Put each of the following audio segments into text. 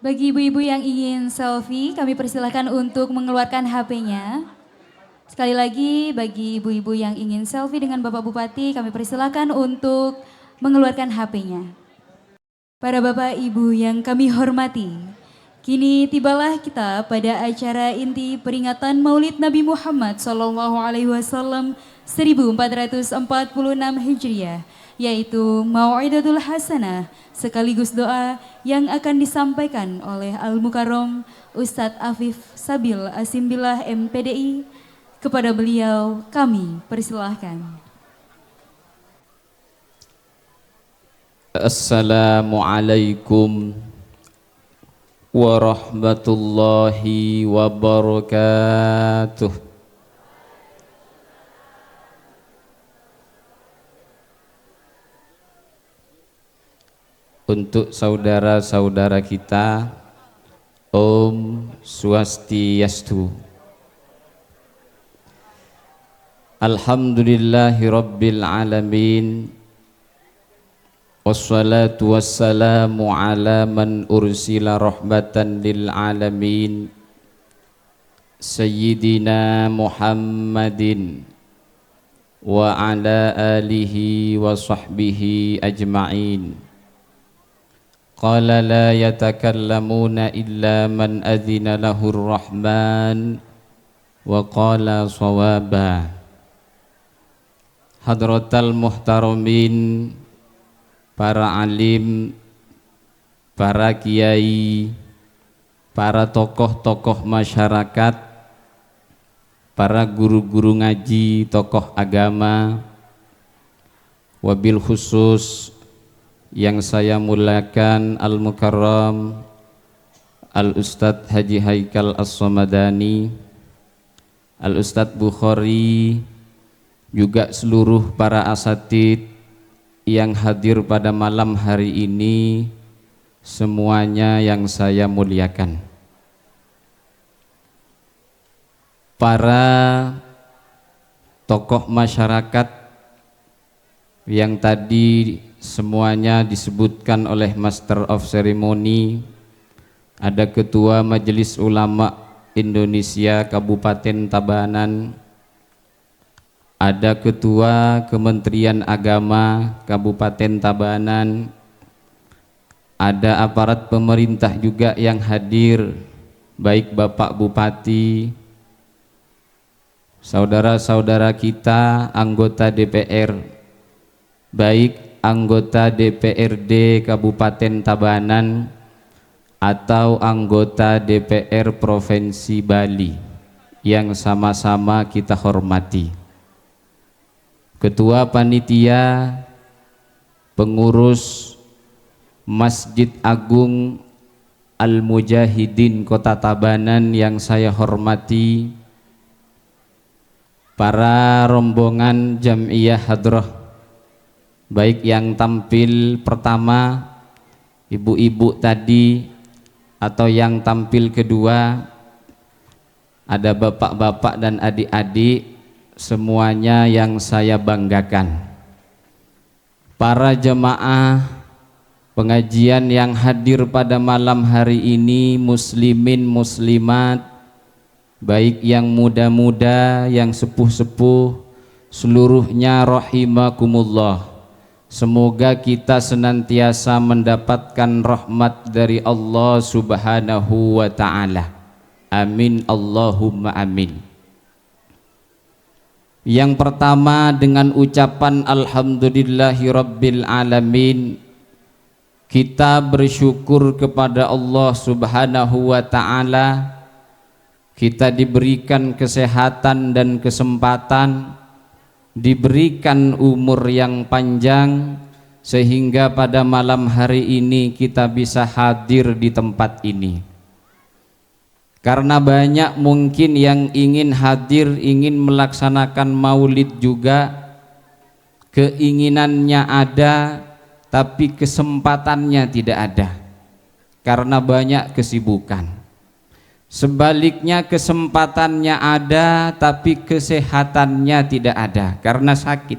Bagi ibu-ibu yang ingin selfie, kami persilahkan untuk mengeluarkan HP-nya. Sekali lagi, bagi ibu-ibu yang ingin selfie dengan Bapak Bupati, kami persilahkan untuk mengeluarkan HP-nya. Para Bapak Ibu yang kami hormati, kini tibalah kita pada acara inti peringatan Maulid Nabi Muhammad SAW 1446 Hijriah, yaitu Mau'idatul Hasanah, sekaligus doa yang akan disampaikan oleh Al-Mukarram Ustadz Afif Sabil Asimbillah MPDI. Kepada beliau kami persilahkan. Assalamualaikum warahmatullahi wabarakatuh. Untuk saudara-saudara kita, Om Swastiastu. Alhamdulillahi Rabbil Alamin. Wassalatu wassalamu ala man ursila rahmatan lil alamin Sayyidina Muhammadin wa ala alihi wa sahbihi ajma'in. Qala la yatakallamuna illa man adhina lahur rahman wa qala sawaba. Hadratal muhtaramin, para alim, para kiai, para tokoh-tokoh masyarakat, para guru-guru ngaji, tokoh agama, wabil khusus yang saya muliakan Al-Mukarram Al-Ustadz Haji Haikal As-Samadani, Al-Ustadz Bukhari, juga seluruh para asatid yang hadir pada malam hari ini, semuanya yang saya muliakan. Para tokoh masyarakat yang tadi semuanya disebutkan oleh Master of Ceremony, ada Ketua Majelis Ulama Indonesia Kabupaten Tabanan, ada Ketua Kementerian Agama Kabupaten Tabanan, ada aparat pemerintah juga yang hadir, baik Bapak Bupati, saudara-saudara kita anggota DPR, baik anggota DPRD Kabupaten Tabanan atau anggota DPR Provinsi Bali yang sama-sama kita hormati. Ketua Panitia Pengurus Masjid Agung Al-Mujahidin Kota Tabanan yang saya hormati, para rombongan Jam'iyah Hadroh, baik yang tampil pertama, ibu-ibu tadi, atau yang tampil kedua, ada bapak-bapak dan adik-adik, semuanya yang saya banggakan. Para jemaah pengajian yang hadir pada malam hari ini, muslimin muslimat, baik yang muda-muda, yang sepuh-sepuh, seluruhnya rahimakumullah. Semoga kita senantiasa mendapatkan rahmat dari Allah Subhanahu wa ta'ala. Amin Allahumma amin. Yang pertama, dengan ucapan Alhamdulillahi Rabbil Alamin, kita bersyukur kepada Allah Subhanahu wa ta'ala. Kita diberikan kesehatan dan kesempatan, diberikan umur yang panjang, sehingga pada malam hari ini kita bisa hadir di tempat ini. Karena banyak mungkin yang ingin hadir, ingin melaksanakan maulid juga, keinginannya ada, tapi kesempatannya tidak ada, karena banyak kesibukan. Sebaliknya kesempatannya ada, tapi kesehatannya tidak ada, karena sakit.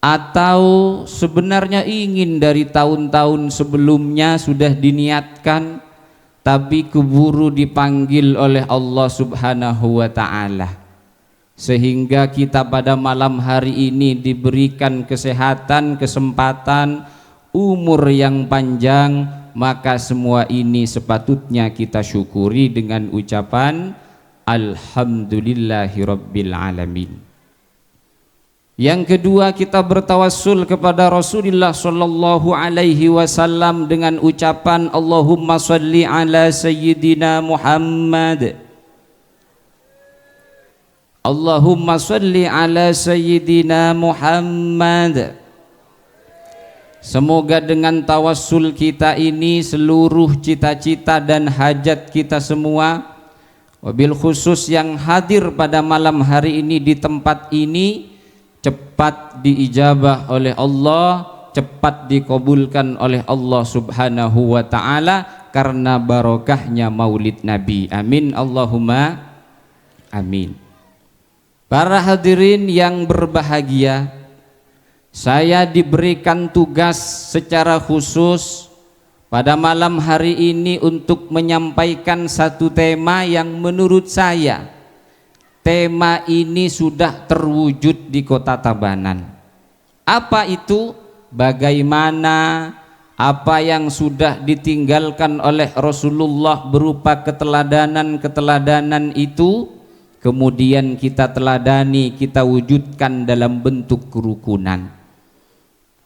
atau sebenarnya ingin dari tahun-tahun sebelumnya sudah diniatkan tapi keburu dipanggil oleh Allah Subhanahu wa ta'ala, sehingga kita pada malam hari ini diberikan kesehatan, kesempatan, umur yang panjang, maka semua ini sepatutnya kita syukuri dengan ucapan Alhamdulillahirabbil alamin. Yang kedua, kita bertawassul kepada Rasulullah sallallahu alaihi wasallam dengan ucapan Allahumma shalli ala sayyidina Muhammad. Allahumma shalli ala sayyidina Muhammad. Semoga dengan tawassul kita ini seluruh cita-cita dan hajat kita semua, wabil khusus yang hadir pada malam hari ini di tempat ini, cepat diijabah oleh Allah, cepat dikabulkan oleh Allah Subhanahu wa ta'ala karena barokahnya maulid Nabi. Amin Allahumma amin. Para hadirin yang berbahagia, saya diberikan tugas secara khusus pada malam hari ini untuk menyampaikan satu tema yang menurut saya tema ini sudah terwujud di Kota Tabanan. Apa itu? Bagaimana apa yang sudah ditinggalkan oleh Rasulullah berupa keteladanan-keteladanan itu kemudian kita teladani, kita wujudkan dalam bentuk kerukunan.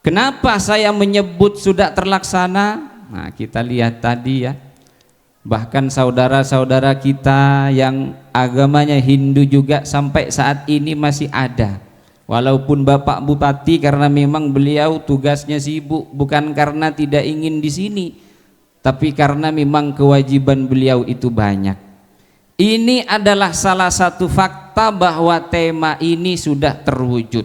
Kenapa saya menyebut sudah terlaksana? Nah, kita lihat tadi ya. Bahkan saudara-saudara kita yang agamanya Hindu juga sampai saat ini masih ada. Walaupun Bapak Bupati karena memang beliau tugasnya sibuk, bukan karena tidak ingin di sini, tapi karena memang kewajiban beliau itu banyak. Ini adalah salah satu fakta bahwa tema ini sudah terwujud.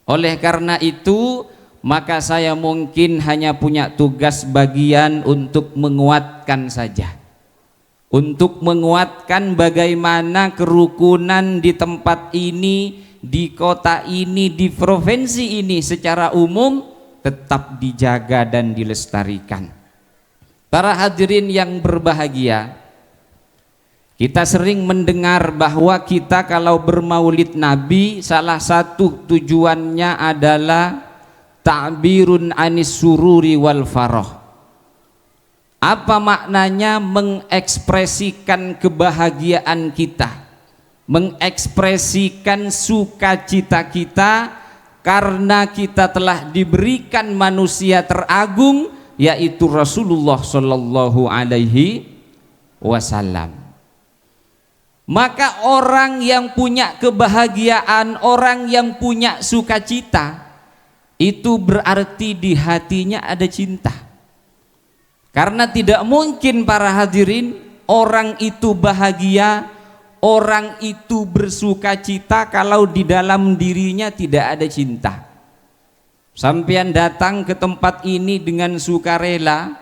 Oleh karena itu, maka saya mungkin hanya punya tugas bagian untuk menguatkan saja, untuk menguatkan bagaimana kerukunan di tempat ini, di kota ini, di provinsi ini secara umum tetap dijaga dan dilestarikan. Para hadirin yang berbahagia, kita sering mendengar bahwa kita kalau bermaulid Nabi salah satu tujuannya adalah ta'birun anis sururi wal farah. Apa maknanya? Mengekspresikan kebahagiaan kita, mengekspresikan sukacita kita karena kita telah diberikan manusia teragung yaitu Rasulullah Shallallahu Alaihi Wasallam. Maka orang yang punya kebahagiaan, orang yang punya sukacita, itu berarti di hatinya ada cinta. Karena tidak mungkin para hadirin orang itu bahagia, orang itu bersuka cita kalau di dalam dirinya tidak ada cinta. Sampean datang ke tempat ini dengan sukarela,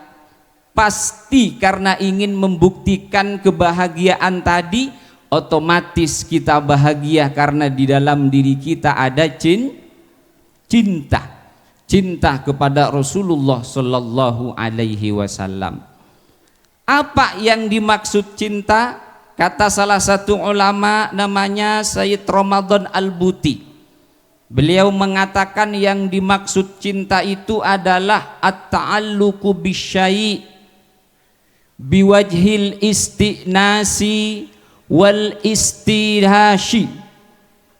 pasti karena ingin membuktikan kebahagiaan tadi, otomatis kita bahagia karena di dalam diri kita ada cinta kepada Rasulullah Sallallahu Alaihi Wasallam. Apa yang dimaksud cinta? Kata salah satu ulama namanya Sayyid Ramadan Al-Buti, beliau mengatakan yang dimaksud cinta itu adalah at-ta'alluqu bisyai' biwajhil istinasi wal istihasyi.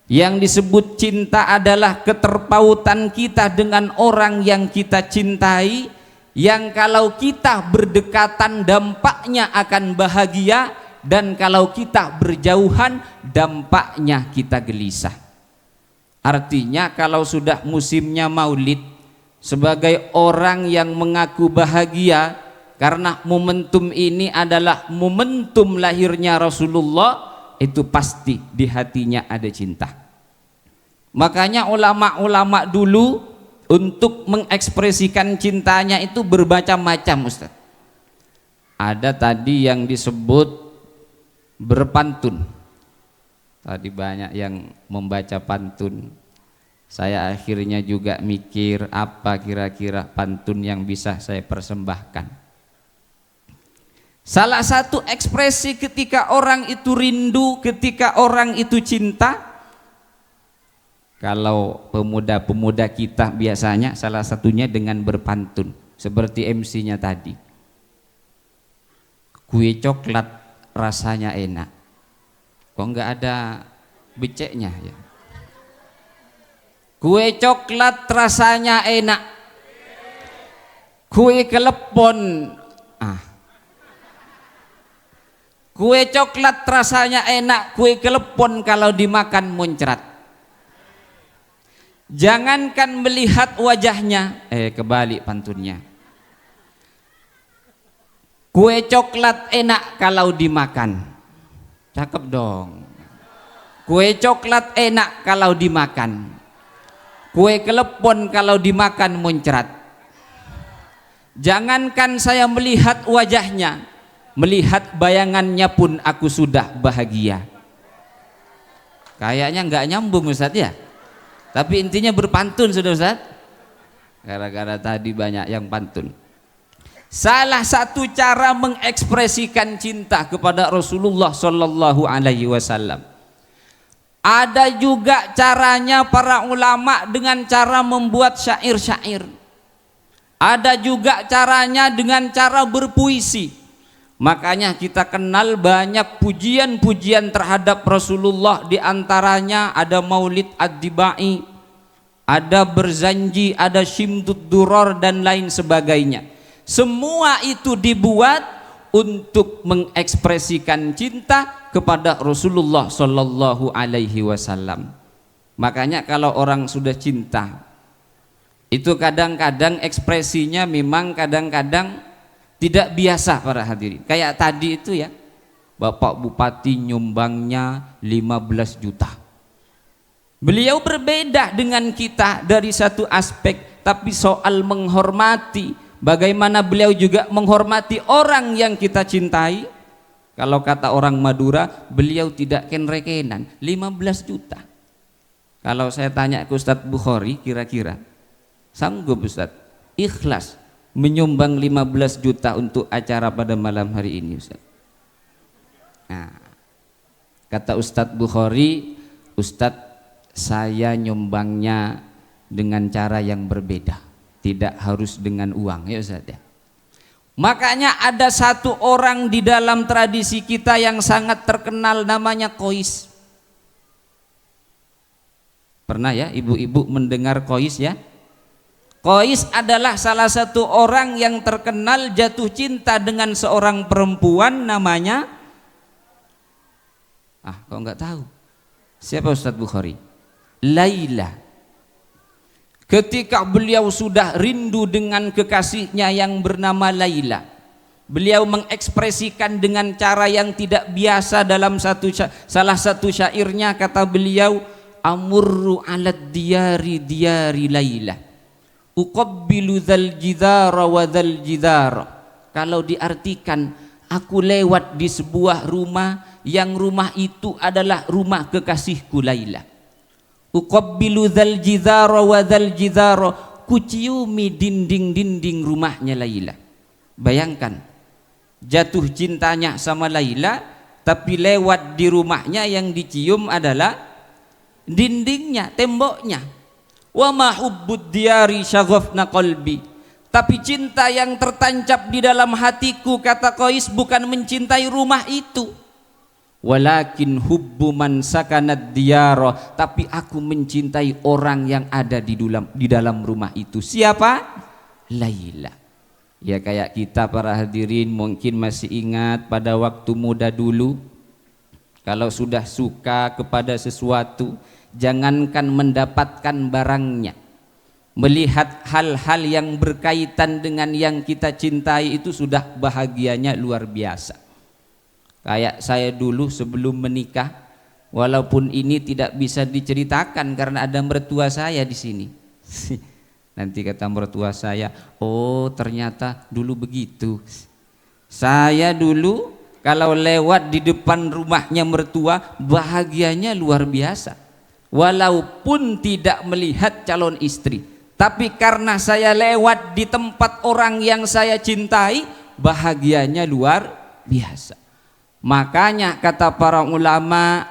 Yang disebut cinta adalah keterpautan kita dengan orang yang kita cintai, yang kalau kita berdekatan dampaknya akan bahagia, dan kalau kita berjauhan dampaknya kita gelisah. Artinya kalau sudah musimnya maulid, sebagai orang yang mengaku bahagia karena momentum ini adalah momentum lahirnya Rasulullah, itu pasti di hatinya ada cinta. Makanya ulama-ulama dulu untuk mengekspresikan cintanya itu bermacam-macam, Ustaz. Ada tadi yang disebut berpantun. Tadi banyak yang membaca pantun. Saya akhirnya juga mikir apa kira-kira pantun yang bisa saya persembahkan. Salah satu ekspresi ketika orang itu rindu, ketika orang itu cinta, kalau pemuda-pemuda kita biasanya salah satunya dengan berpantun seperti MC-nya tadi. Kue coklat rasanya enak. Kok nggak ada beceknya ya? Kue coklat rasanya enak. Kue kelepon. Kue coklat rasanya enak, kue kelepon kalau dimakan muncrat. Jangankan melihat wajahnya, kebalik pantunnya. Kue coklat enak kalau dimakan. Cakep dong. Kue coklat enak kalau dimakan. Kue kelepon kalau dimakan muncrat. Jangankan saya melihat wajahnya, melihat bayangannya pun aku sudah bahagia. Kayaknya nggak nyambung Ustadz ya, tapi intinya berpantun sudah Ustadz. Gara-gara tadi banyak yang pantun. Salah satu cara mengekspresikan cinta kepada Rasulullah Shallallahu Alaihi Wasallam. Ada juga caranya para ulama dengan cara membuat syair-syair. Ada juga caranya dengan cara berpuisi. Makanya kita kenal banyak pujian-pujian terhadap Rasulullah, di antaranya ada Maulid Ad-Dibai, ada Berzanji, ada Syimtud Duror dan lain sebagainya. Semua itu dibuat untuk mengekspresikan cinta kepada Rasulullah Shallallahu Alaihi Wasallam. Makanya kalau orang sudah cinta, itu kadang-kadang ekspresinya memang kadang-kadang tidak biasa para hadirin. Kayak tadi itu ya, Bapak Bupati nyumbangnya 15 juta. Beliau berbeda dengan kita dari satu aspek, tapi soal menghormati, bagaimana beliau juga menghormati orang yang kita cintai. Kalau kata orang Madura, beliau tidak ken-rekenan, 15 juta. Kalau saya tanya ke Ustadz Bukhari, kira-kira sanggup Ustadz ikhlas menyumbang 15 juta untuk acara pada malam hari ini Ustadz? Nah, kata Ustadz Bukhari, Ustadz saya nyumbangnya dengan cara yang berbeda, tidak harus dengan uang ya Ustadz ya. Makanya ada satu orang di dalam tradisi kita yang sangat terkenal, namanya Kois. Pernah ya ibu-ibu mendengar Kois ya? Kois adalah salah satu orang yang terkenal jatuh cinta dengan seorang perempuan namanya, kok nggak tahu siapa Ustadz Bukhari? Laila. Ketika beliau sudah rindu dengan kekasihnya yang bernama Laila, beliau mengekspresikan dengan cara yang tidak biasa. Dalam salah satu syairnya kata beliau, amurru alad diyari diyari Laila, uqabbilu dzal jidara wa dzal jidara. Kalau diartikan, aku lewat di sebuah rumah yang rumah itu adalah rumah kekasihku Laila. Uqabbilu dzal jidara wa dzal jidara, kuciumi dinding-dinding rumahnya Laila. Bayangkan, jatuh cintanya sama Laila, tapi lewat di rumahnya yang dicium adalah dindingnya, temboknya. Wa ma hubbud diyari syaghafna qalbi, tapi cinta yang tertancap di dalam hatiku, kata Qais, bukan mencintai rumah itu. Walakin hubbu man sakanad diyara, tapi aku mencintai orang yang ada di dalam rumah itu. Siapa? Laila. Ya kayak kita para hadirin mungkin masih ingat pada waktu muda dulu, kalau sudah suka kepada sesuatu, jangankan mendapatkan barangnya, melihat hal-hal yang berkaitan dengan yang kita cintai itu sudah bahagianya luar biasa. Kayak saya dulu sebelum menikah, walaupun ini tidak bisa diceritakan karena ada mertua saya di sini. Nanti kata mertua saya, oh ternyata dulu begitu. Saya dulu kalau lewat di depan rumahnya mertua, bahagianya luar biasa. walaupun tidak melihat calon istri, tapi karena saya lewat di tempat orang yang saya cintai, bahagianya luar biasa. Makanya kata para ulama,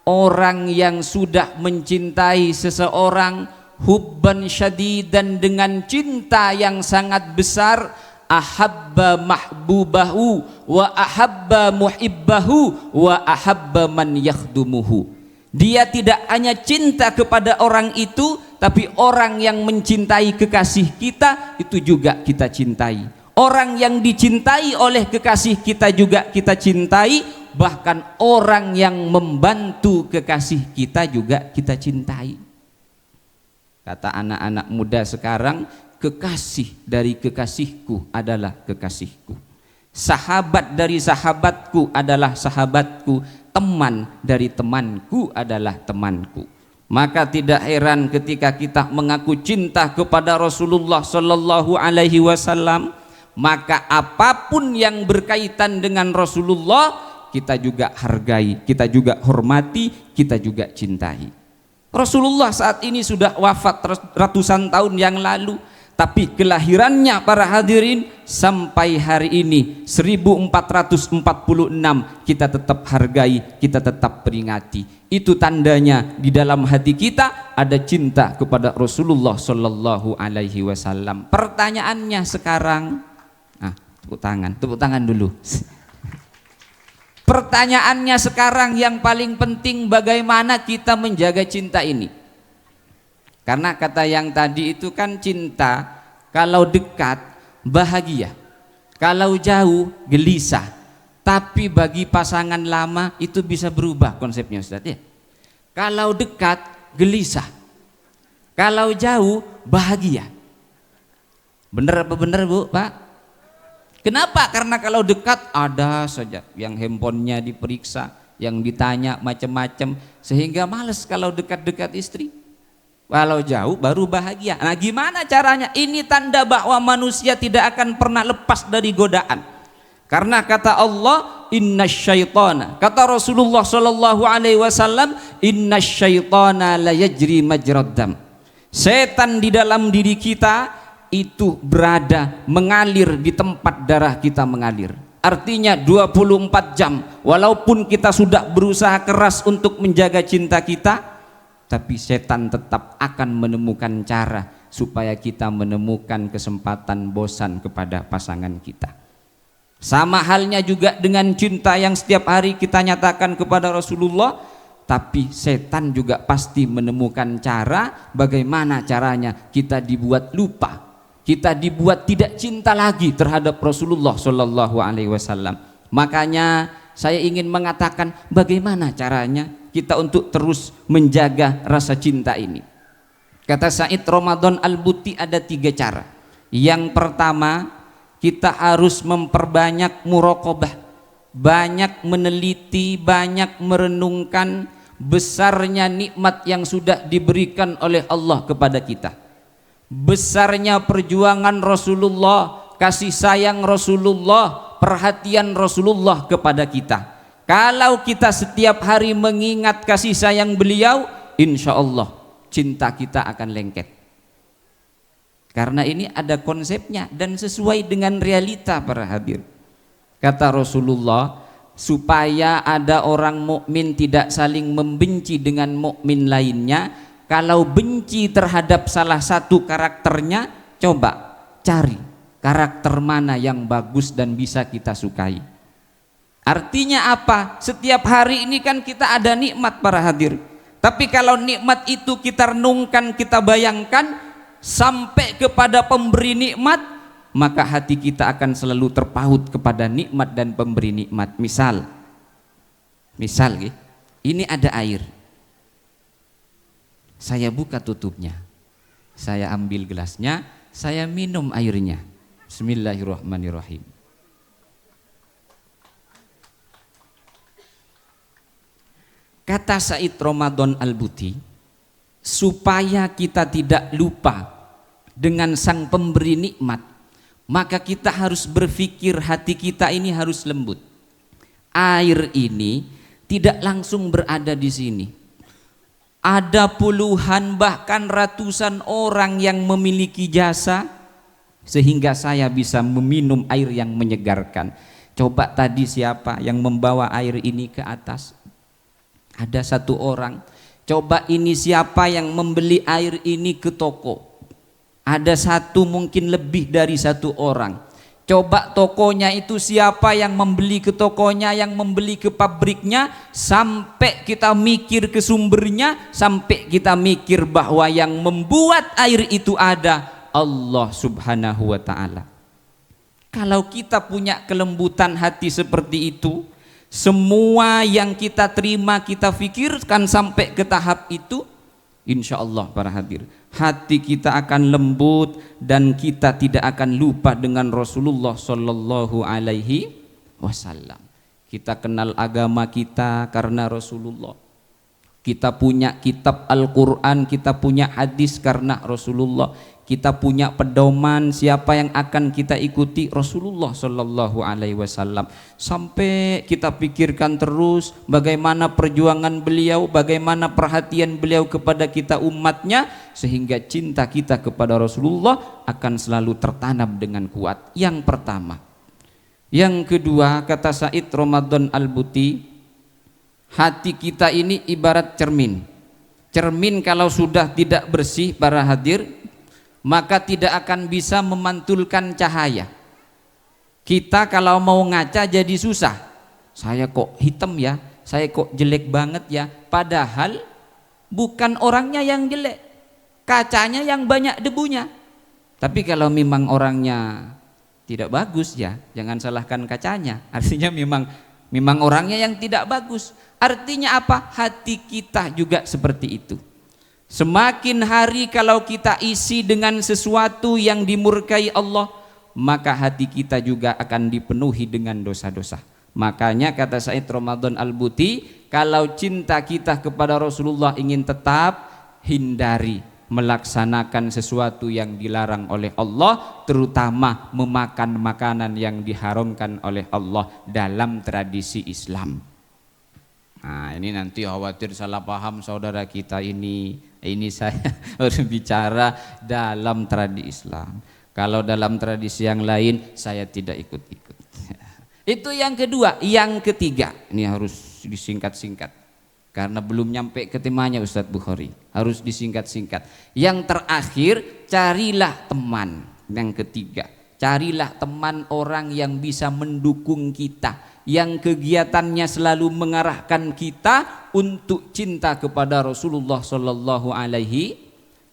orang yang sudah mencintai seseorang hubban syadidan, dengan cinta yang sangat besar, ahabba mahbubahu wa ahabba muhibbahu wa ahabba man yakhdumuhu. Dia tidak hanya cinta kepada orang itu, tapi orang yang mencintai kekasih kita itu juga kita cintai. Orang yang dicintai oleh kekasih kita juga kita cintai. Bahkan orang yang membantu kekasih kita juga kita cintai. Kata anak-anak muda sekarang, kekasih dari kekasihku adalah kekasihku, sahabat dari sahabatku adalah sahabatku, teman dari temanku adalah temanku. Maka tidak heran ketika kita mengaku cinta kepada Rasulullah Sallallahu Alaihi Wasallam, maka apapun yang berkaitan dengan Rasulullah kita juga hargai, kita juga hormati, kita juga cintai. Rasulullah saat ini sudah wafat ratusan tahun yang lalu, tapi kelahirannya para hadirin sampai hari ini 1446 kita tetap hargai, kita tetap peringati. Itu tandanya di dalam hati kita ada cinta kepada Rasulullah Sallallahu Alaihi Wasallam. Pertanyaannya sekarang, tepuk tangan dulu. Pertanyaannya sekarang yang paling penting, bagaimana kita menjaga cinta ini? Karena kata yang tadi itu kan cinta kalau dekat bahagia, kalau jauh gelisah. Tapi bagi pasangan lama itu bisa berubah konsepnya, Ustaz ya. Kalau dekat gelisah, kalau jauh bahagia. Bener apa bener Bu, Pak? Kenapa? Karena kalau dekat ada saja yang handphonenya diperiksa, yang ditanya macam-macam, sehingga males kalau dekat-dekat istri. Kalau jauh baru bahagia. Nah, gimana caranya? Ini tanda bahwa manusia tidak akan pernah lepas dari godaan. Karena kata Allah, innasyaitana, kata Rasulullah Shallallahu Alaihi Wasallam, innasyaitana la yajri majrad dam. Setan di dalam diri kita itu berada mengalir di tempat darah kita mengalir. Artinya 24 jam walaupun kita sudah berusaha keras untuk menjaga cinta kita, tapi setan tetap akan menemukan cara supaya kita menemukan kesempatan bosan kepada pasangan kita. Sama halnya juga dengan cinta yang setiap hari kita nyatakan kepada Rasulullah, tapi setan juga pasti menemukan cara bagaimana caranya kita dibuat lupa, kita dibuat tidak cinta lagi terhadap Rasulullah Shallallahu Alaihi Wasallam. Makanya saya ingin mengatakan bagaimana caranya kita untuk terus menjaga rasa cinta ini. Kata Said Ramadan Al-Buti ada 3 cara. Yang pertama, kita harus memperbanyak muraqabah, banyak meneliti, banyak merenungkan besarnya nikmat yang sudah diberikan oleh Allah kepada kita. Besarnya perjuangan Rasulullah, kasih sayang Rasulullah, perhatian Rasulullah kepada kita. Kalau kita setiap hari mengingat kasih sayang beliau, insya Allah cinta kita akan lengket. Karena ini ada konsepnya dan sesuai dengan realita para hadir. Kata Rasulullah, supaya ada orang mukmin tidak saling membenci dengan mukmin lainnya, kalau benci terhadap salah satu karakternya, coba cari karakter mana yang bagus dan bisa kita sukai. Artinya apa? Setiap hari ini kan kita ada nikmat para hadir. Tapi kalau nikmat itu kita renungkan, kita bayangkan sampai kepada pemberi nikmat, maka hati kita akan selalu terpaut kepada nikmat dan pemberi nikmat. Misal ini ada air, saya buka tutupnya, saya ambil gelasnya, saya minum airnya. Bismillahirrahmanirrahim. Kata Said Ramadan Al-Buti, supaya kita tidak lupa dengan sang pemberi nikmat, maka kita harus berpikir hati kita ini harus lembut. Air ini tidak langsung berada di sini. Ada puluhan bahkan ratusan orang yang memiliki jasa sehingga saya bisa meminum air yang menyegarkan. Coba tadi siapa yang membawa air ini ke atas? Ada satu orang. Coba ini siapa yang membeli air ini ke toko? Ada satu, mungkin lebih dari satu orang. Coba tokonya itu siapa yang membeli ke tokonya, yang membeli ke pabriknya, sampai kita mikir ke sumbernya, sampai kita mikir bahwa yang membuat air itu ada Allah Subhanahu wa ta'ala. Kalau kita punya kelembutan hati seperti itu, semua yang kita terima, kita fikirkan sampai ke tahap itu, insya Allah para hadir, hati kita akan lembut dan kita tidak akan lupa dengan Rasulullah Sallallahu Alaihi Wasallam. Kita kenal agama kita karena Rasulullah. Kita punya kitab Al-Quran, kita punya hadis karena Rasulullah. Kita punya pedoman siapa yang akan kita ikuti, Rasulullah Sallallahu Alaihi Wasallam. Sampai kita pikirkan terus bagaimana perjuangan beliau, bagaimana perhatian beliau kepada kita umatnya, sehingga cinta kita kepada Rasulullah akan selalu tertanam dengan kuat. Yang pertama. Yang kedua, kata Said Ramadan Al-Buti, hati kita ini ibarat cermin. Cermin kalau sudah tidak bersih para hadir, maka tidak akan bisa memantulkan cahaya. Kita kalau mau ngaca jadi susah. Saya kok hitam ya, saya kok jelek banget ya. Padahal bukan orangnya yang jelek, kacanya yang banyak debunya. Tapi kalau memang orangnya tidak bagus ya, jangan salahkan kacanya. Artinya memang orangnya yang tidak bagus. Artinya apa? Hati kita juga seperti itu. Semakin hari kalau kita isi dengan sesuatu yang dimurkai Allah, maka hati kita juga akan dipenuhi dengan dosa-dosa. Makanya kata Said Ramadan Al-Buti, kalau cinta kita kepada Rasulullah ingin tetap, hindari melaksanakan sesuatu yang dilarang oleh Allah, terutama memakan makanan yang diharamkan oleh Allah dalam tradisi Islam. Nah, ini nanti khawatir salah paham saudara kita ini. Ini saya berbicara dalam tradisi Islam. Kalau dalam tradisi yang lain saya tidak ikut-ikut. Itu yang kedua. Yang ketiga, ini harus disingkat-singkat karena belum nyampe ke temanya Ustadz Bukhari. Harus disingkat-singkat. Yang terakhir, carilah teman. Yang ketiga, carilah teman orang yang bisa mendukung kita, yang kegiatannya selalu mengarahkan kita untuk cinta kepada Rasulullah Sallallahu Alaihi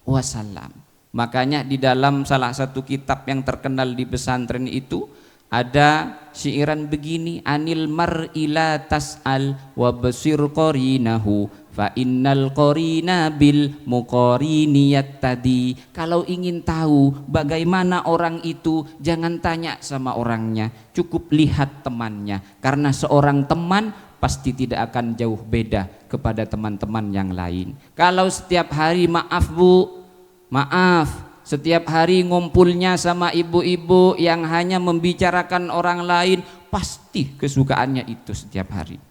Wasallam. Makanya di dalam salah satu kitab yang terkenal di pesantren itu ada syairan begini, anil mar'i la tas'al wa basir qarinahu fa innal qarina bil muqarini yattadi. Kalau ingin tahu bagaimana orang itu, jangan tanya sama orangnya, cukup lihat temannya, karena seorang teman pasti tidak akan jauh beda kepada teman-teman yang lain. Kalau setiap hari maaf Bu, maaf, setiap hari ngumpulnya sama ibu-ibu yang hanya membicarakan orang lain, pasti kesukaannya itu setiap hari.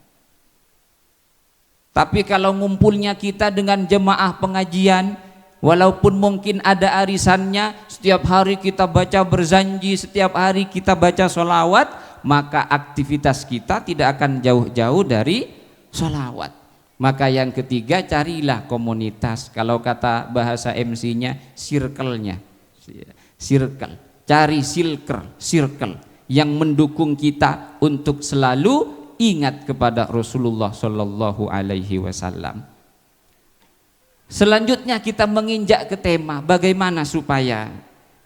Tapi kalau ngumpulnya kita dengan jemaah pengajian, walaupun mungkin ada arisannya, setiap hari kita baca berzanji, setiap hari kita baca sholawat, maka aktivitas kita tidak akan jauh-jauh dari sholawat. Maka yang ketiga, carilah komunitas. Kalau kata bahasa MC-nya, circle-nya. Circle. Cari circle yang mendukung kita untuk selalu ingat kepada Rasulullah Sallallahu Alaihi Wasallam. Selanjutnya kita menginjak ke tema bagaimana supaya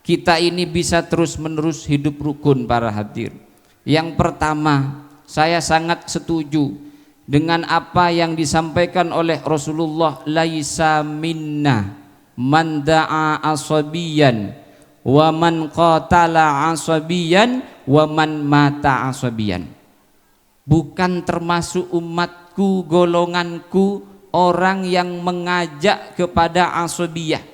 kita ini bisa terus-menerus hidup rukun para hadir. Yang pertama, saya sangat setuju dengan apa yang disampaikan oleh Rasulullah, laisa minna man da'a asabiyan wa man qatala asabiyan wa man mata asabiyan. Bukan termasuk umatku, golonganku, orang yang mengajak kepada asabiyah.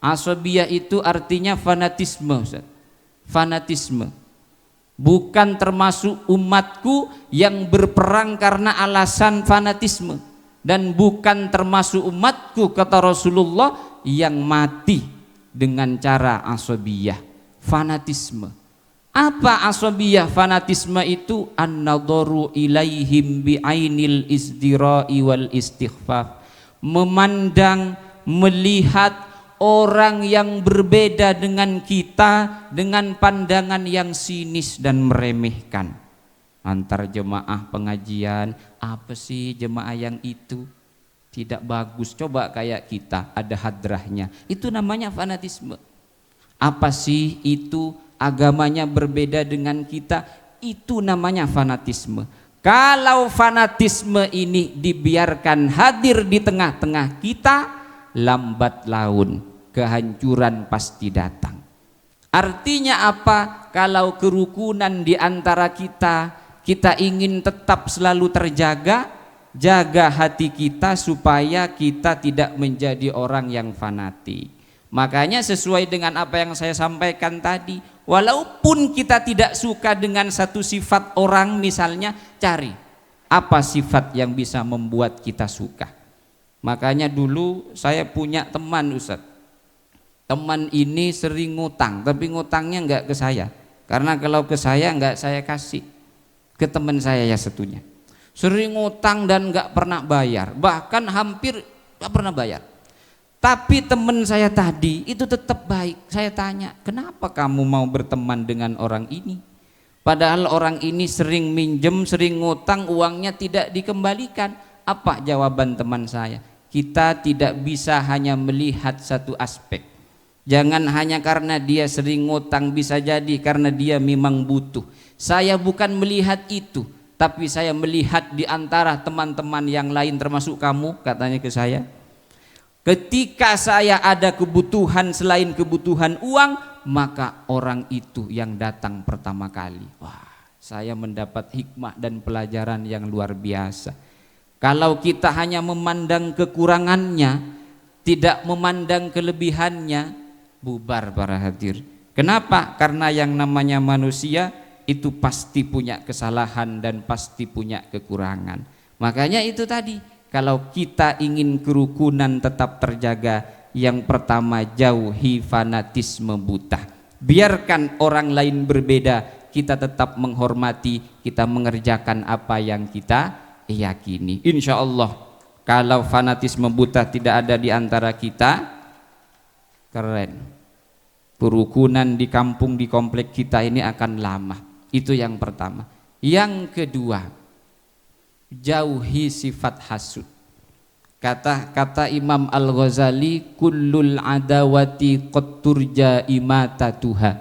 Asabiyah itu artinya fanatisme, Ustaz. Fanatisme. Bukan termasuk umatku yang berperang karena alasan fanatisme. dan bukan termasuk umatku, kata Rasulullah, yang mati dengan cara asabiyah, fanatisme. Apa asabiyah, fanatisme itu? An-nadharu ilaihim bi'ainil izdira'i wal istighfaf, memandang, melihat orang yang berbeda dengan kita dengan pandangan yang sinis dan meremehkan. Antar jemaah pengajian, apa sih jemaah yang itu tidak bagus, coba kayak kita ada hadrahnya, itu namanya fanatisme. Apa sih itu agamanya berbeda dengan kita, itu namanya fanatisme. Kalau fanatisme ini dibiarkan hadir di tengah-tengah kita, lambat laun kehancuran pasti datang. Artinya apa? Kalau kerukunan di antara kita ingin tetap selalu terjaga, jaga hati kita supaya kita tidak menjadi orang yang fanatik. Makanya sesuai dengan apa yang saya sampaikan tadi, walaupun kita tidak suka dengan satu sifat orang, misalnya cari apa sifat yang bisa membuat kita suka. Makanya dulu saya punya teman, Ustadz. Teman ini sering ngutang, tapi ngutangnya enggak ke saya, karena kalau ke saya enggak saya kasih. Ke teman saya ya satunya, sering ngutang dan nggak pernah bayar, bahkan hampir nggak pernah bayar. Tapi teman saya tadi itu tetap baik. Saya tanya, kenapa kamu mau berteman dengan orang ini? Padahal orang ini sering minjem, sering ngutang, uangnya tidak dikembalikan. Apa jawaban teman saya? Kita tidak bisa hanya melihat satu aspek. Jangan hanya karena dia sering ngutang, bisa jadi karena dia memang butuh. Saya bukan melihat itu, tapi saya melihat di antara teman-teman yang lain termasuk kamu, katanya ke saya. Ketika saya ada kebutuhan selain kebutuhan uang, maka orang itu yang datang pertama kali. Wah, saya mendapat hikmah dan pelajaran yang luar biasa. Kalau kita hanya memandang kekurangannya, tidak memandang kelebihannya, bubar para hadir. Kenapa? Karena yang namanya manusia itu pasti punya kesalahan dan pasti punya kekurangan. Makanya itu tadi, kalau kita ingin kerukunan tetap terjaga, yang pertama jauhi fanatisme buta. Biarkan orang lain berbeda, kita tetap menghormati, kita mengerjakan apa yang kita yakini. Insya Allah kalau fanatisme buta tidak ada di antara kita, keren. Kerukunan di kampung, di komplek kita ini akan lama. Itu yang pertama. Yang kedua, jauhi sifat hasud. Kata Imam Al-Ghazali, kullul adawati qad turja imatatuha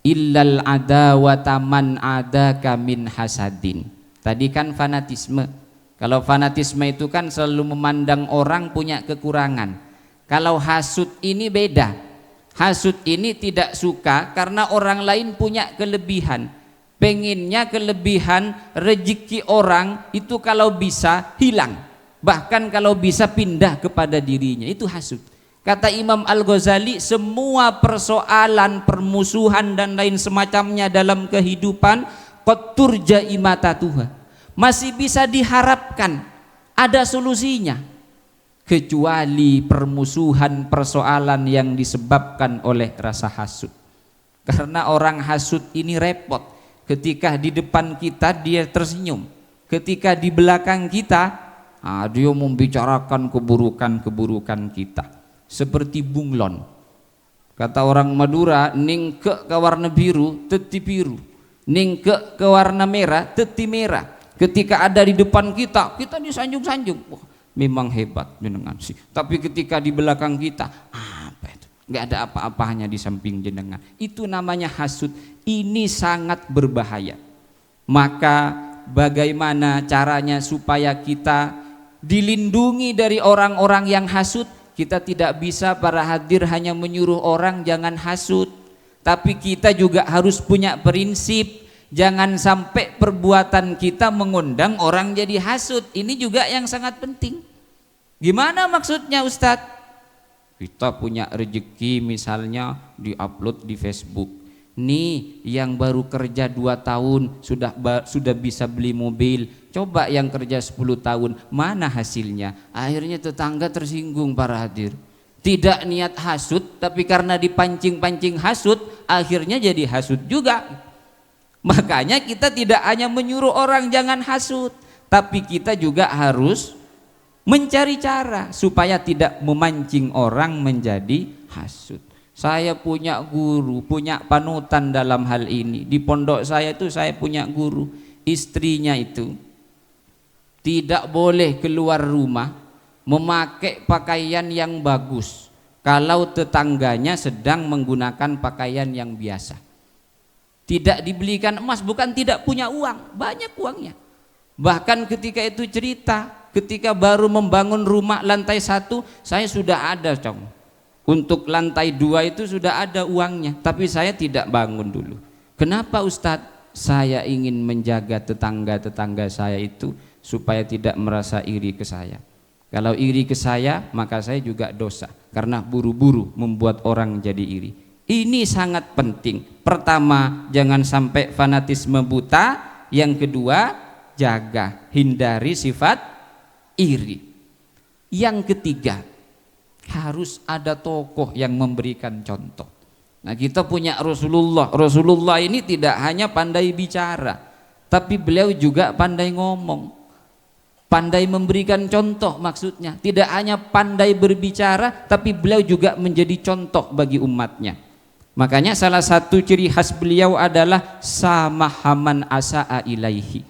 illal adawata man adaka min hasadin. Tadi kan fanatisme. Kalau fanatisme itu kan selalu memandang orang punya kekurangan. Kalau hasud ini beda. Hasud ini tidak suka karena orang lain punya kelebihan. Pengennya kelebihan rezeki orang itu kalau bisa hilang, bahkan kalau bisa pindah kepada dirinya. Itu hasud. Kata Imam Al-Ghazali, semua persoalan, permusuhan dan lain semacamnya dalam kehidupan qad turja imatatuha, masih bisa diharapkan ada solusinya, kecuali permusuhan, persoalan yang disebabkan oleh rasa hasud. Karena orang hasud ini repot. Ketika di depan kita dia tersenyum, ketika di belakang kita dia membicarakan keburukan-keburukan kita. Seperti bunglon. Kata orang Madura, ningke ke warna biru teti biru, ningke ke warna merah teti merah. Ketika ada di depan kita disanjung-sanjung. Wah, memang hebat jenengan sih. Tapi ketika di belakang kita, apa itu? Nggak ada apa-apanya di samping jenengan. Itu namanya hasud. Ini sangat berbahaya. Maka bagaimana caranya supaya kita dilindungi dari orang-orang yang hasud? Kita tidak bisa para hadir hanya menyuruh orang jangan hasud, tapi kita juga harus punya prinsip. Jangan sampai perbuatan kita mengundang orang jadi hasud. Ini juga yang sangat penting. Gimana maksudnya Ustadz? Kita punya rezeki misalnya diupload di Facebook, Nih yang baru kerja 2 tahun sudah bisa beli mobil. Coba yang kerja 10 tahun, mana hasilnya? Akhirnya tetangga tersinggung para hadir. Tidak niat hasut, tapi karena dipancing-pancing hasut, akhirnya jadi hasut juga. Makanya kita tidak hanya menyuruh orang jangan hasut, tapi kita juga harus mencari cara supaya tidak memancing orang menjadi hasut. Saya punya guru, punya panutan dalam hal ini. Di pondok saya itu saya punya guru, istrinya itu tidak boleh keluar rumah memakai pakaian yang bagus kalau tetangganya sedang menggunakan pakaian yang biasa. Tidak dibelikan emas, bukan tidak punya uang, banyak uangnya. Bahkan ketika itu cerita, ketika baru membangun rumah lantai 1, saya sudah ada untuk lantai 2 itu sudah ada uangnya, tapi saya tidak bangun dulu. Kenapa Ustadz? Saya ingin menjaga tetangga-tetangga saya itu supaya tidak merasa iri ke saya. Kalau iri ke saya, maka saya juga dosa karena buru-buru membuat orang jadi iri. Ini sangat penting. Pertama, jangan sampai fanatisme buta. Yang kedua, jaga, hindari sifat iri. Yang ketiga, harus ada tokoh yang memberikan contoh. Nah, kita punya Rasulullah. Rasulullah ini tidak hanya pandai bicara, tapi beliau juga pandai ngomong, pandai memberikan contoh. Maksudnya tidak hanya pandai berbicara, tapi beliau juga menjadi contoh bagi umatnya. Makanya salah satu ciri khas beliau adalah samahaman asa'a ilaihi.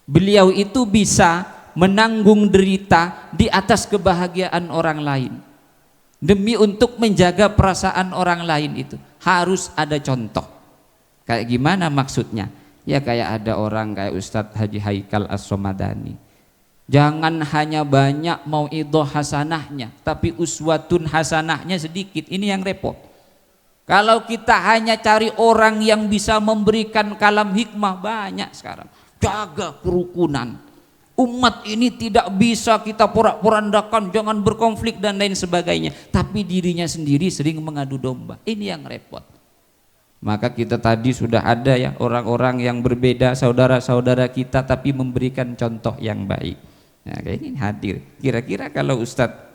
Beliau itu bisa menanggung derita di atas kebahagiaan orang lain. Demi untuk menjaga perasaan orang lain itu harus ada contoh. Kayak gimana maksudnya? Ya kayak ada orang kayak Ustadz Haji Haikal As-Somadani. Jangan hanya banyak mauidhah hasanahnya, tapi uswatun hasanahnya sedikit. Ini yang repot. Kalau kita hanya cari orang yang bisa memberikan kalam hikmah, banyak sekarang. Jaga kerukunan. Umat ini tidak bisa kita porak-porandakan, jangan berkonflik dan lain sebagainya. Tapi dirinya sendiri sering mengadu domba. Ini yang repot. Maka kita tadi sudah ada ya orang-orang yang berbeda, saudara-saudara kita, tapi memberikan contoh yang baik. Nah, kayak ini hadir. Kira-kira kalau Ustadz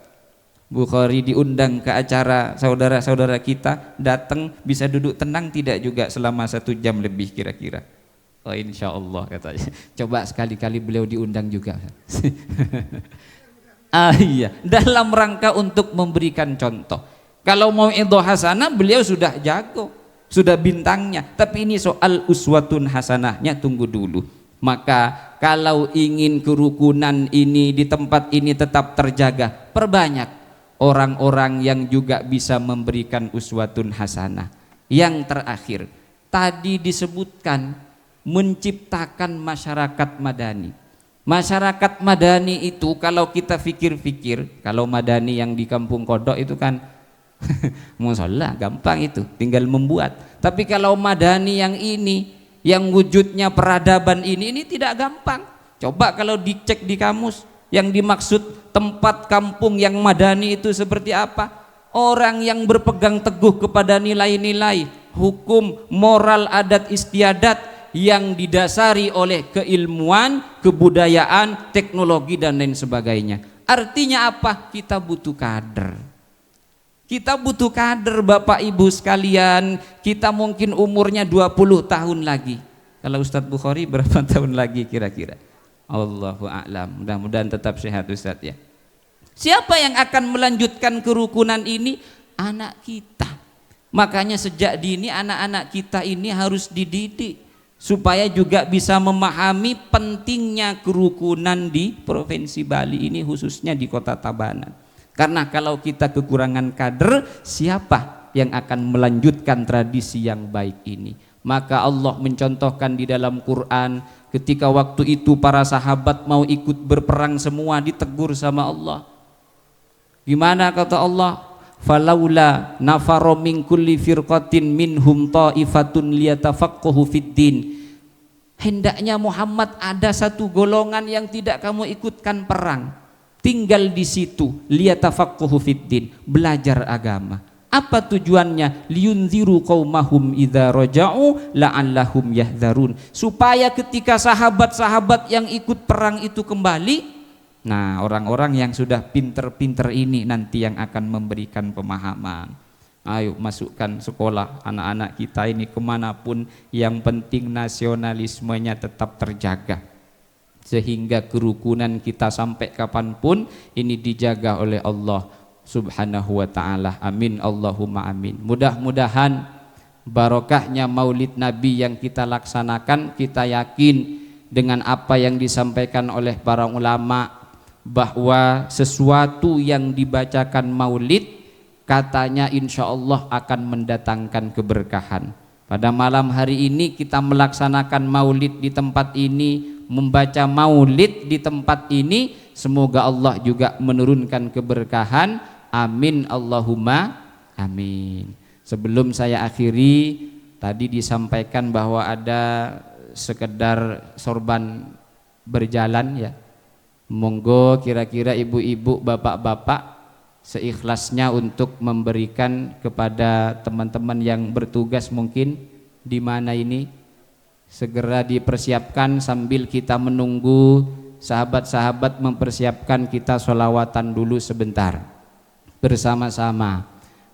Bukhari diundang ke acara saudara-saudara kita, datang bisa duduk tenang tidak juga selama 1 jam lebih kira-kira? Oh insya Allah katanya. Coba sekali-kali beliau diundang juga. Iya, dalam rangka untuk memberikan contoh. Kalau mau idhah hasanah beliau sudah jago, sudah bintangnya. Tapi ini soal uswatun hasanahnya tunggu dulu. Maka kalau ingin kerukunan ini di tempat ini tetap terjaga, perbanyak orang-orang yang juga bisa memberikan uswatun hasanah. Yang terakhir, tadi disebutkan menciptakan masyarakat madani. Masyarakat madani itu kalau kita pikir-pikir, kalau madani yang di Kampung Kodok itu kan musola gampang itu, tinggal membuat. Tapi kalau madani yang ini, yang wujudnya peradaban ini tidak gampang. Coba kalau dicek di kamus, yang dimaksud tempat kampung yang madani itu seperti apa? Orang yang berpegang teguh kepada nilai-nilai hukum, moral, adat istiadat yang didasari oleh keilmuan, kebudayaan, teknologi dan lain sebagainya. Artinya apa? Kita butuh kader. Kita butuh kader Bapak Ibu sekalian. Kita mungkin umurnya 20 tahun lagi. Kalau Ustadz Bukhari berapa tahun lagi kira-kira? Allahu a'lam. Mudah-mudahan tetap sehat Ustadz ya. Siapa yang akan melanjutkan kerukunan ini? Anak kita. Makanya sejak dini anak-anak kita ini harus dididik supaya juga bisa memahami pentingnya kerukunan di Provinsi Bali ini, khususnya di Kota Tabanan. Karena kalau kita kekurangan kader, siapa yang akan melanjutkan tradisi yang baik ini? Maka Allah mencontohkan di dalam Quran, ketika waktu itu para sahabat mau ikut berperang semua, ditegur sama Allah. Gimana kata Allah? Falaula nafaro min kulli firqatin minhum ta'ifatun liyatafaqahu fiddin. Hendaknya Muhammad ada satu golongan yang tidak kamu ikutkan perang, tinggal di situ liyatafaqahu fiddin, belajar agama. Apa tujuannya? Liyunziru qaumahum idza raja'u la'allahum yahdharun. Supaya ketika sahabat-sahabat yang ikut perang itu kembali, nah orang-orang yang sudah pinter-pinter ini nanti yang akan memberikan pemahaman. Ayo masukkan sekolah anak-anak kita ini kemanapun, yang penting nasionalismenya tetap terjaga. Sehingga kerukunan kita sampai kapanpun ini dijaga oleh Allah Subhanahu wa ta'ala. Amin Allahumma amin. Mudah-mudahan barokahnya maulid Nabi yang kita laksanakan, kita yakin dengan apa yang disampaikan oleh para ulama bahwa sesuatu yang dibacakan maulid katanya insya Allah akan mendatangkan keberkahan. Pada malam hari ini kita melaksanakan maulid di tempat ini, membaca maulid di tempat ini, semoga Allah juga menurunkan keberkahan. Amin Allahumma amin. Sebelum saya akhiri, tadi disampaikan bahwa ada sekedar sorban berjalan ya. Monggo kira-kira ibu-ibu, bapak-bapak seikhlasnya untuk memberikan kepada teman-teman yang bertugas mungkin di mana ini, segera dipersiapkan sambil kita menunggu sahabat-sahabat mempersiapkan, kita sholawatan dulu sebentar bersama-sama.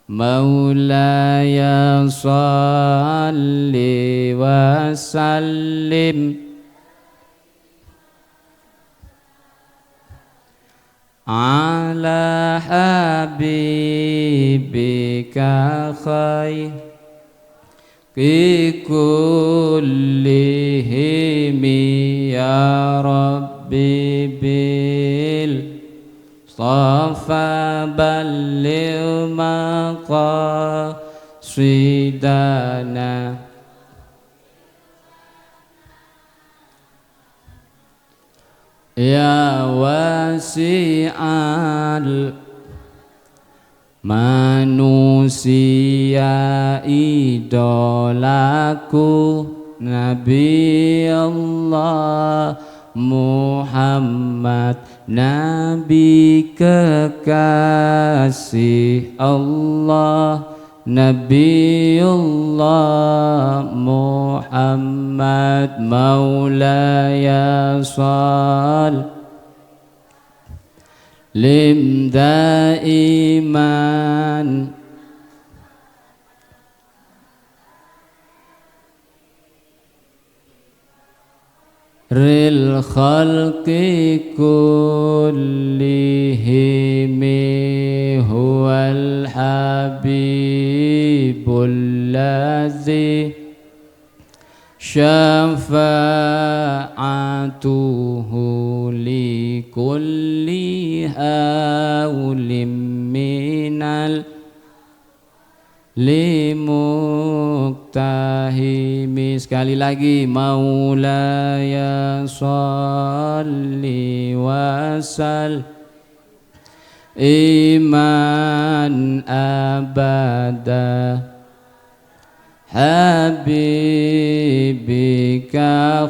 Maulaya salli wa sallim ala habibika khairi kullihim ya rabbi bil Safa balil maqasidana ya wasi'al manusia idolaku Nabi Allah Muhammad, Nabi kekasih Allah, Nabiullah Muhammad, Maulaya Sal lim daiman ril khalqi kullihim huwal habibul ladzi syafa'atuhu li kulli haulim minal limuktahimi. Sekali lagi, Maulaya sholli wasal iman abada habibika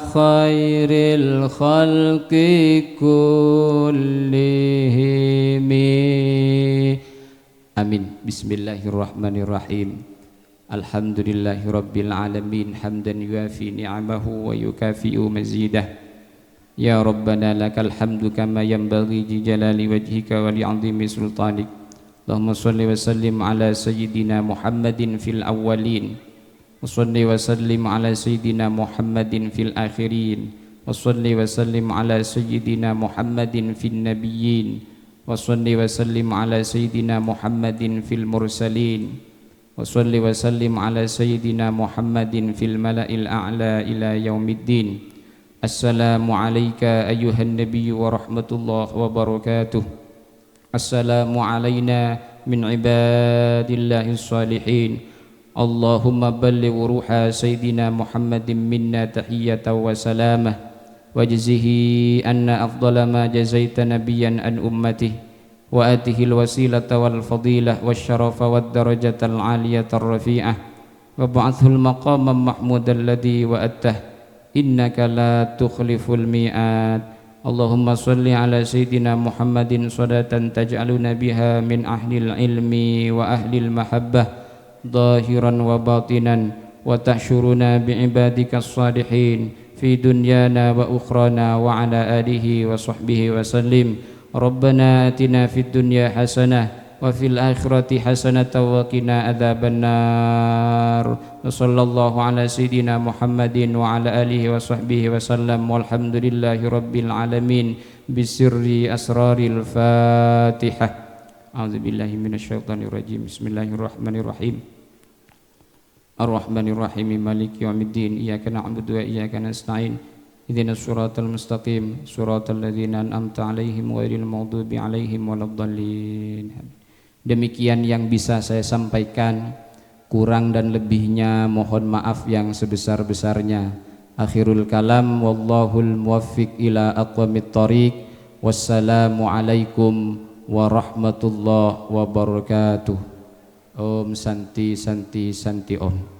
khairil khalqi kullihimi. Amin. Bismillahirrahmanirrahim. Alhamdulillahi rabbil alamin hamdan yuafi ni'amahu wa yukafi'u mazidah. Ya Rabbana lakal hamdu kama yanbaghi li jalali wajhika wa li'azimi sultanik. Allahumma salli wa sallim ala sayyidina Muhammadin fil awwalin wa salli wa sallim ala sayyidina Muhammadin fil akhirin wa salli wa sallim ala sayyidina Muhammadin fil nabiyyin wa salli wa sallim ala sayyidina Muhammadin fil mursalin wa salli wa sallim ala sayyidina Muhammadin fil mala'il a'la ila yaumiddin. Assalamu alayka ayyuhan nabiyyu wa rahmatullahi wa barakatuh. Assalamu alayna min ibadillahis salihin. Allahumma balligh ruha sayyidina Muhammadin minna tahiyyatan wa salamah wajzihi anna afdala ma jazaita nabiyyan an ummatihi wa atihil wasilata wal fadilah wasyarafa wad darajatal aliyatar rafi'ah wa ba'athul maqamam mahmudal ladzi wa'attah innaka la tukhliful mi'ad اللهم صل على سيدنا محمد صلاة تجعلنا بها من أهل العلم وأهل المحبة ظاهرا وباطنا وتحشرنا بعبادك الصالحين في دنيانا وأخرانا وعلى آله وصحبه وسلم. ربنا آتنا في الدنيا حسنة وفي الآخرة حسنة وقنا عذاب النار. وصلى الله على سيدنا محمد وعلى آله وصحبه وسلم والحمد لله رب العالمين بسر أسرار الفاتحة. أعوذ بالله من الشيطان الرجيم. بسم الله الرحمن الرحيم. الرحمن الرحيم مالك يوم الدين إياك نعبد وإياك نستعين اهدنا الصراط المستقيم صراط الذين أنعمت عليهم غير المغضوب عليهم ولا الضالين. Demikian yang bisa saya sampaikan, kurang dan lebihnya mohon maaf yang sebesar-besarnya. Akhirul kalam wallahul muwaffiq ila aqwamit thoriq. Wassalamu alaikum warahmatullahi wabarakatuh. Om Santi Santi Santi Om.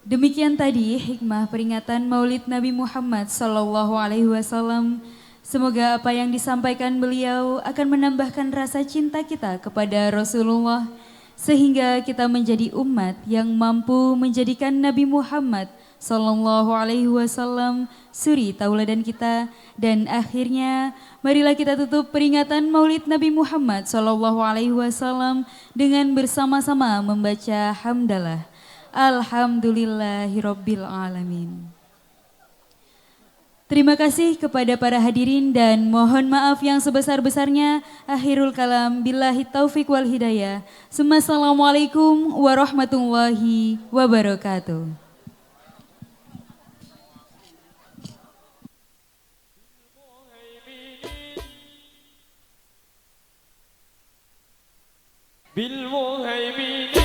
Demikian tadi hikmah peringatan Maulid Nabi Muhammad sallallahu alaihi wasallam. Semoga apa yang disampaikan beliau akan menambahkan rasa cinta kita kepada Rasulullah sehingga kita menjadi umat yang mampu menjadikan Nabi Muhammad sallallahu alaihi wasallam suri tauladan kita. Dan akhirnya marilah kita tutup peringatan Maulid Nabi Muhammad sallallahu alaihi wasallam dengan bersama-sama membaca hamdalah. Alhamdulillahirabbil alamin. Terima kasih kepada para hadirin dan mohon maaf yang sebesar-besarnya. Akhirul kalam billahi taufiq wal hidayah. Assalamualaikum warahmatullahi wabarakatuh. بالمهيمن